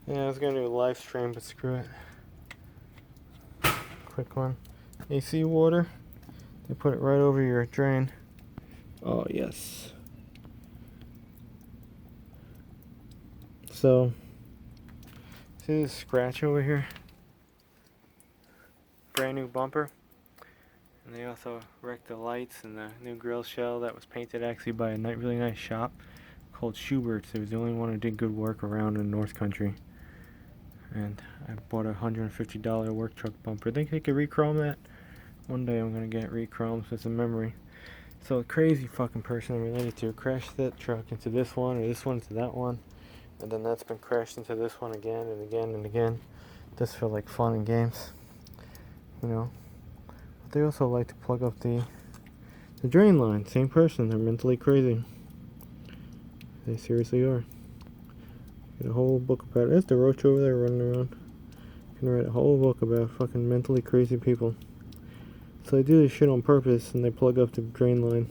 Yeah, I was gonna do a live stream, but screw it. Quick one. AC water. They put it right over your drain. Oh, yes. So, see this scratch over here? Brand new bumper. And they also wrecked the lights and the new grill shell that was painted actually by a really nice shop called Schubert's. It was the only one who did good work around in North Country. And I bought a $150 work truck bumper. Think they could re-chrome that? One day I'm gonna get it re-chromed as a memory. So a crazy fucking person I'm related to crashed that truck into this one, or this one into that one, and then that's been crashed into this one again and again and again, just for like fun and games, you know. But they also like to plug up the drain line. Same person. They're mentally crazy. They seriously are. Get a whole book about it. There's the Roach over there running around. You can write a whole book about fucking mentally crazy people. So they do this shit on purpose, and they plug up the drain line,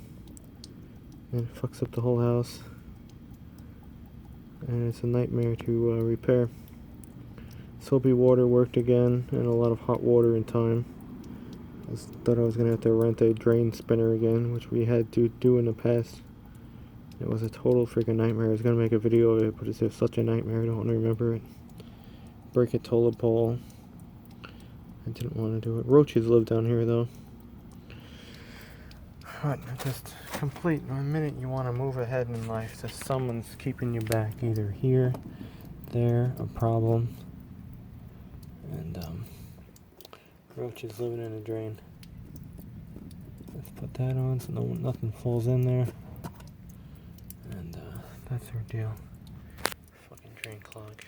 and it fucks up the whole house, and it's a nightmare to repair. Soapy water worked again, and a lot of hot water in time. I thought I was gonna have to rent a drain spinner again, which we had to do in the past. It was a total freaking nightmare. I was gonna make a video of it, but it's just such a nightmare. I don't want to remember it. Break a toilet bowl. I didn't want to do it. Roaches live down here, though. But just complete. The minute you want to move ahead in life, just someone's keeping you back. Either here, there, a problem. And, Roaches living in a drain. Let's put that on so nothing falls in there. And, that's our deal. Fucking drain clog.